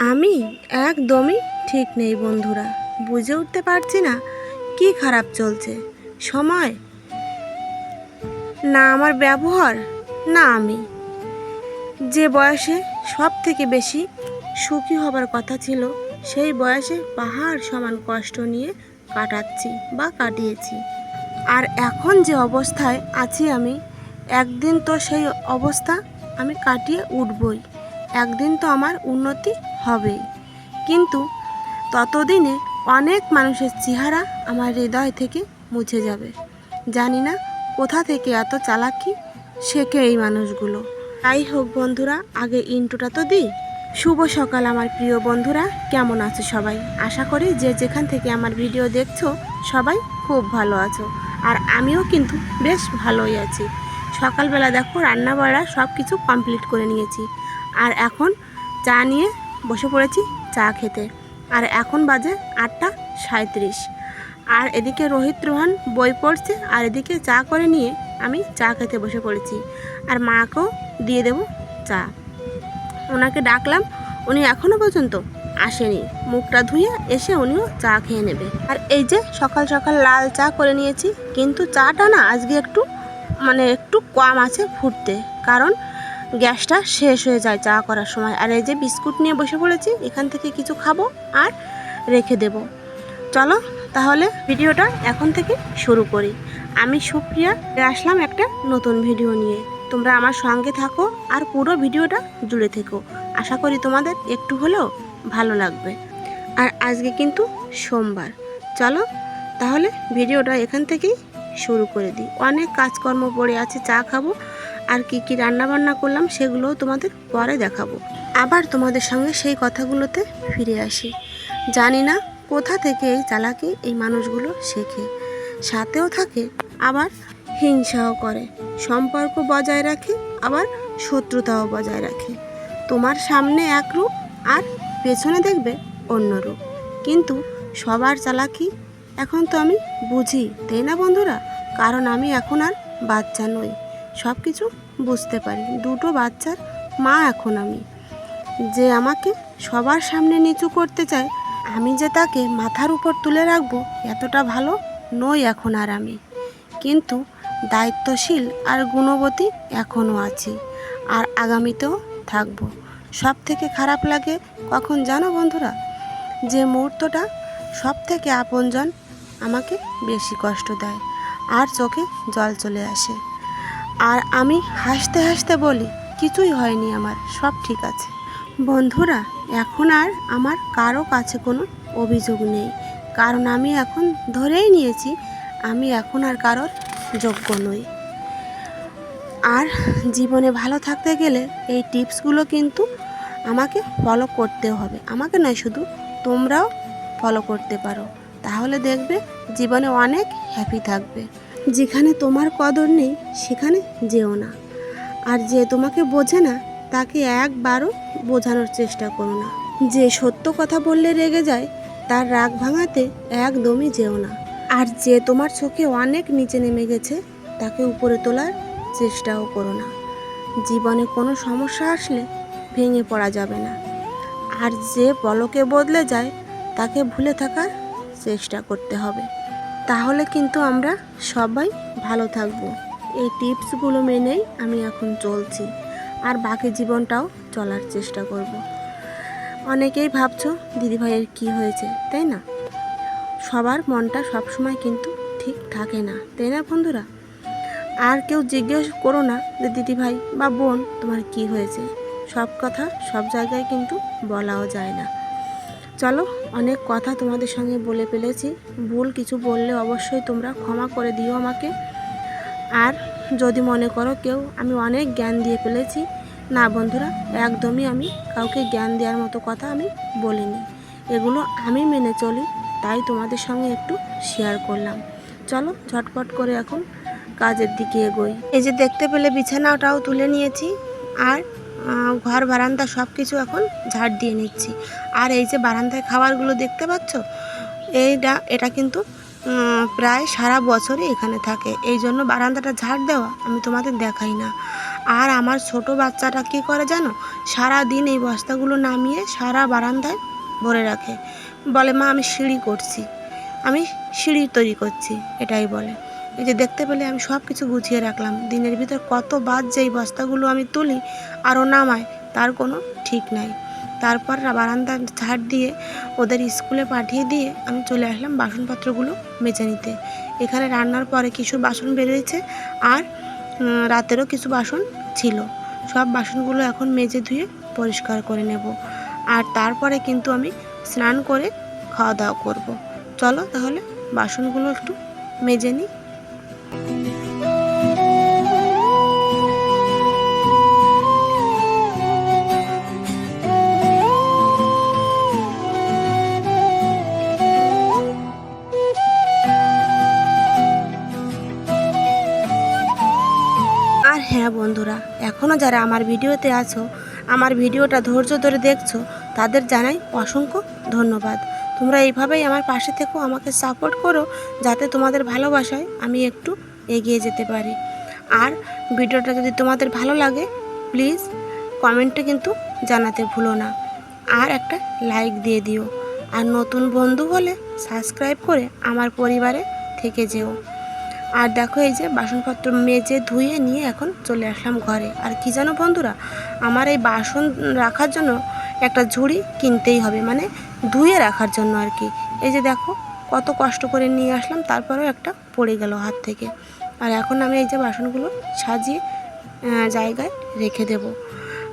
আমি একদমই ঠিক নেই বন্ধুরা। বুঝে উঠতে পারছি না কি খারাপ চলছে, সময় না আমার ব্যবহার, না আমি যে বয়সে সব থেকে বেশি সুখী হবার কথা ছিল সেই বয়সে পাহাড় সমান কষ্ট নিয়ে কাটাচ্ছি বা কাটিয়েছি। আর এখন যে অবস্থায় আছি আমি, একদিন তো সেই অবস্থা আমি কাটিয়ে উঠবই, একদিন তো আমার উন্নতি হবেই। কিন্তু ততদিনে অনেক মানুষের চেহারা আমার হৃদয় থেকে মুছে যাবে। জানি না কোথা থেকে এত চালাকি শেখে এই মানুষগুলো। তাই হোক বন্ধুরা, আগে ইন্ট্রোটা তো দিই। শুভ সকাল আমার প্রিয় বন্ধুরা, কেমন আছো সবাই? আশা করি যে যেখান থেকে আমার ভিডিও দেখছো সবাই খুব ভালো আছো, আর আমিও কিন্তু বেশ ভালোই আছি। সকালবেলা দেখো রান্না বাড়া সব কিছু কমপ্লিট করে নিয়েছি, আর এখন চা নিয়ে বসে পড়েছি চা খেতে। আর এখন বাজে 8:37, আর এদিকে রোহিত রোহন বই পড়ছে, আর এদিকে চা করে নিয়ে আমি চা খেতে বসে পড়েছি। আর মাকেও দিয়ে দেব চা। ওনাকে ডাকলাম, উনি এখনও পর্যন্ত আসেনি। মুখটা ধুয়ে এসে উনিও চা খেয়ে নেবে। আর এই যে সকাল সকাল লাল চা করে নিয়েছি, কিন্তু চাটা না আজকে একটু কম আছে ফুটতে, কারণ গ্যাসটা শেষ হয়ে যায় চা করার সময়। আর এই যে বিস্কুট নিয়ে বসে পড়েছি, এখান থেকে কিছু খাবো আর রেখে দেব। চলো তাহলে ভিডিওটা এখন থেকে শুরু করি। আমি সুপ্রিয়া আসলাম একটা নতুন ভিডিও নিয়ে। তোমরা আমার সঙ্গে থাকো আর পুরো ভিডিওটা জুড়ে থেকো। আশা করি তোমাদের একটু হলেও ভালো লাগবে। আর আজকে কিন্তু সোমবার। চলো তাহলে ভিডিওটা এখান থেকেই শুরু করে দিই। অনেক কাজকর্ম পড়ে আছে, চা খাবো আর কি কি রান্না বান্না করলাম সেগুলোও তোমাদের পরে দেখাবো। আবার তোমাদের সঙ্গে সেই কথাগুলোতে ফিরে আসি। জানি না কোথা থেকে এই চালাকি এই মানুষগুলো শেখে। সাথেও থাকে আবার হিংসাও করে, সম্পর্ক বজায় রাখে আবার শত্রুতাও বজায় রাখে। তোমার সামনে এক রূপ আর পেছনে দেখবে অন্য রূপ। কিন্তু সবার চালাকি এখন তো আমি বুঝি, তাই না বন্ধুরা? কারণ আমি এখন আর বাচ্চা নই, সব কিছু বুঝতে পারি। দুটো বাচ্চার মা এখন আমি। যে আমাকে সবার সামনে নিচু করতে চায়, আমি যে তাকে মাথার উপর তুলে রাখবো এতটা ভালো নই এখন আর আমি। কিন্তু দায়িত্বশীল আর গুণবতী এখনও আছি, আর আগামীতেও থাকবো। সব থেকে খারাপ লাগে কখন জানো বন্ধুরা? যে মুহূর্তটা সব থেকে আপনজন আমাকে বেশি কষ্ট দেয় আর চোখে জল চলে আসে, আর আমি হাসতে হাসতে বলি কিছুই হয়নি আমার, সব ঠিক আছে। বন্ধুরা, এখন আর আমার কারো কাছে কোনো অভিযোগ নেই, কারণ আমি এখন ধরেই নিয়েছি আমি এখন আর কারোর যোগ্য নই। আর জীবনে ভালো থাকতে গেলে এই টিপসগুলো কিন্তু আমাকে ফলো করতে হবে। আমাকে নয়, শুধু তোমরাও ফলো করতে পারো, তাহলে দেখবে জীবনে অনেক হ্যাপি থাকবে। যেখানে তোমার কদর নেই সেখানে যেও না, আর যে তোমাকে বোঝে না তাকে একবারও বোঝানোর চেষ্টা করো না। যে সত্য কথা বললে রেগে যায় তার রাগ ভাঙাতে একদমই যেও না। আর যে তোমার চোখে অনেক নিচে নেমে গেছে তাকে উপরে তোলার চেষ্টাও করো না। জীবনে কোনো সমস্যা আসলে ভেঙে পড়া যাবে না। আর যে পলকে বদলে যায় তাকে ভুলে থাকার চেষ্টা করতে হবে। তাহলে কিন্তু আমরা সবাই ভালো থাকবো। এই টিপসগুলো মেনেই আমি এখন চলছি, আর বাকি জীবনটাও চলার চেষ্টা করব। অনেকেই ভাবছো দিদিভাইয়ের কি হয়েছে, তাই না? সবার মনটা সবসময় কিন্তু ঠিক থাকে না, তাই না বন্ধুরা? আর কেউ জিজ্ঞেস করো না যে দিদিভাই বা বোন তোমার কি হয়েছে। সব কথা সব জায়গায় কিন্তু বলাও যায় না। চলো, অনেক কথা তোমাদের সঙ্গে বলে ফেলেছি। ভুল কিছু বললে অবশ্যই তোমরা ক্ষমা করে দিও আমাকে। আর যদি মনে করো কেউ আমি অনেক জ্ঞান দিয়ে ফেলেছি, না বন্ধুরা, একদমই আমি কাউকে জ্ঞান দেওয়ার মতো কথা আমি বলিনি। এগুলো আমি মেনে চলি, তাই তোমাদের সঙ্গে একটু শেয়ার করলাম। চলো ঝটপট করে এখন কাজের দিকে এগোই। এই যে দেখতে পেলে বিছানাটাও তুলে নিয়েছি, আর ঘর বারান্দা সব কিছু এখন ঝাড় দিয়ে নিচ্ছি। আর এই যে বারান্দায় খাবারগুলো দেখতে পাচ্ছ, এটা কিন্তু প্রায় সারা বছরই এখানে থাকে, এই জন্য বারান্দাটা ঝাড় দেওয়া আমি তোমাদের দেখাই না। আর আমার ছোট বাচ্চাটা কী করে জানো, সারা দিন এই বস্তাগুলো নামিয়ে সারা বারান্দায় ভরে রাখে, বলে মা আমি সিঁড়ি করছি, আমি সিঁড়ি তৈরি করছি, এটাই বলে। এই যে দেখতে পেলে আমি সব কিছু গুছিয়ে রাখলাম, দিনের ভিতর কতবার যে এই বস্তাগুলো আমি তুলি আরও নামাই তার কোনো ঠিক নাই। তারপর বারান্দা ঝাড় দিয়ে ওদের স্কুলে পাঠিয়ে দিয়ে আমি চলে আসলাম বাসনপত্রগুলো মেজে নিতে। এখানে রান্নার পরে কিছু বাসন বেরিয়েছে আর রাতেরও কিছু বাসন ছিল, সব বাসনগুলো এখন মেজে ধুয়ে পরিষ্কার করে নেব। আর তারপরে কিন্তু আমি স্নান করে খাওয়া দাওয়া করব। চলো তাহলে বাসনগুলো একটু মেজে নিই। আর হ্যাঁ বন্ধুরা, এখনও যারা আমার ভিডিওতে আছো, আমার ভিডিওটা ধৈর্য ধরে দেখছো, তাদের জানাই অসংখ্য ধন্যবাদ। তোমরা এইভাবেই আমার পাশে থেকো, আমাকে সাপোর্ট করো, যাতে তোমাদের ভালোবাসায় আমি একটু এগিয়ে যেতে পারি। আর ভিডিওটা যদি তোমাদের ভালো লাগে প্লিজ কমেন্টে কিন্তু জানাতে ভুলো না, আর একটা লাইক দিয়ে দিও। আর নতুন বন্ধু হলে সাবস্ক্রাইব করে আমার পরিবারে থেকে যেও। আর দেখো এই যে বাসনপত্র মেজে ধুয়ে নিয়ে এখন চলে আসলাম ঘরে। আর কি জানো বন্ধুরা, আমার এই বাসন রাখার জন্য একটা ঝুড়ি কিনতেই হবে, মানে ধুয়ে রাখার জন্য আর কি। এই যে দেখো কত কষ্ট করে নিয়ে আসলাম, তারপরেও একটা পড়ে গেল হাত থেকে। আর এখন আমি এই যে বাসনগুলো সাজিয়ে জায়গায় রেখে দেব।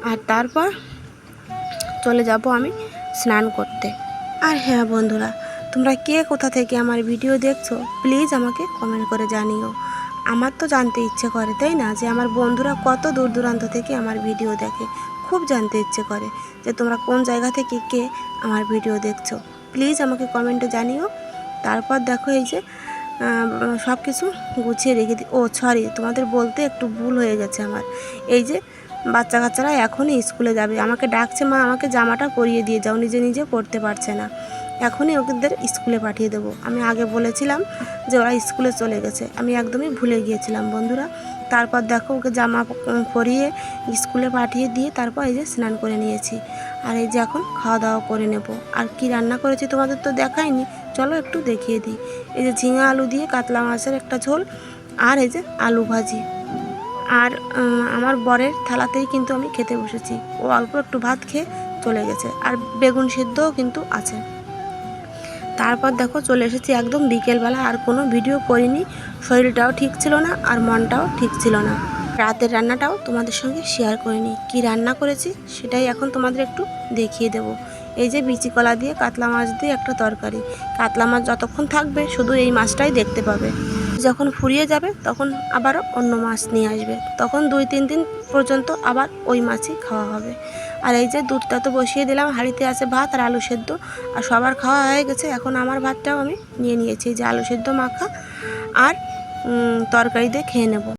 আর তারপর চলে যাব আমি স্নান করতে। আর হ্যাঁ বন্ধুরা, তোমরা কে কোথা থেকে আমার ভিডিও দেখছো প্লিজ আমাকে কমেন্ট করে জানিও। আমার তো জানতে ইচ্ছে করে, তাই না, যে আমার বন্ধুরা কত দূর দূরান্ত থেকে আমার ভিডিও দেখে। খুব জানতে ইচ্ছে করে যে তোমরা কোন জায়গা থেকে কে আমার ভিডিও দেখছো, প্লিজ আমাকে কমেন্টে জানিও। তারপর দেখো এই যে সব কিছু গুছিয়ে রেখে দিই। ও সরি, তোমাদের বলতে একটু ভুল হয়ে গেছে আমার। এই যে বাচ্চা কাচ্চারা এখনই স্কুলে যাবে, আমাকে ডাকছে মা আমাকে জামাটা পরিয়ে দিয়ে যাও, নিজে নিজে পড়তে পারছে না, এখনই ওদের স্কুলে পাঠিয়ে দেবো। আমি আগে বলেছিলাম যে ওরা স্কুলে চলে গেছে, আমি একদমই ভুলে গিয়েছিলাম বন্ধুরা। তারপর দেখো ওকে জামা পরিয়ে স্কুলে পাঠিয়ে দিয়ে তারপর এই যে স্নান করে নিয়েছি। আর এই যে এখন খাওয়া দাওয়া করে নেব। আর কি রান্না করেছি তোমাদের তো দেখাইনি, চলো একটু দেখিয়ে দিই। এই যে ঝিঙা আলু দিয়ে কাতলা মাছের একটা ঝোল, আর এই যে আলু ভাজি। আর আমার বরের থালাতেই কিন্তু আমি খেতে বসেছি, ও অল্প একটু ভাত খেয়ে চলে গেছে, আর বেগুন সিদ্ধও কিন্তু আছে। তারপর দেখো চলে এসেছি একদম বিকেলবেলা, আর কোনো ভিডিও করিনি, শরীরটাও ঠিক ছিল না আর মনটাও ঠিক ছিল না। রাতের রান্নাটাও তোমাদের সঙ্গে শেয়ার করিনি, কি রান্না করেছি সেটাই এখন তোমাদের একটু দেখিয়ে দেব। এই যে বিচি কলা দিয়ে কাতলা মাছ দিয়ে একটা তরকারি। কাতলা মাছ যতক্ষণ থাকবে শুধু এই মাছটাই দেখতে পাবে, যখন ফুরিয়ে যাবে তখন আবারও অন্য মাছ নিয়ে আসবে, তখন 2-3 দিন পর্যন্ত আবার ওই মাছই খাওয়া হবে। আর এই যে দুধটা তো বসিয়ে দিলাম, হাঁড়িতে আছে ভাত আর আলু সেদ্ধ, আর সবার খাওয়া হয়ে গেছে। এখন আমার ভাতটাও আমি নিয়ে নিয়েছি, যে আলু সেদ্ধ মাখা আর তরকারি দিয়ে খেয়ে নেব।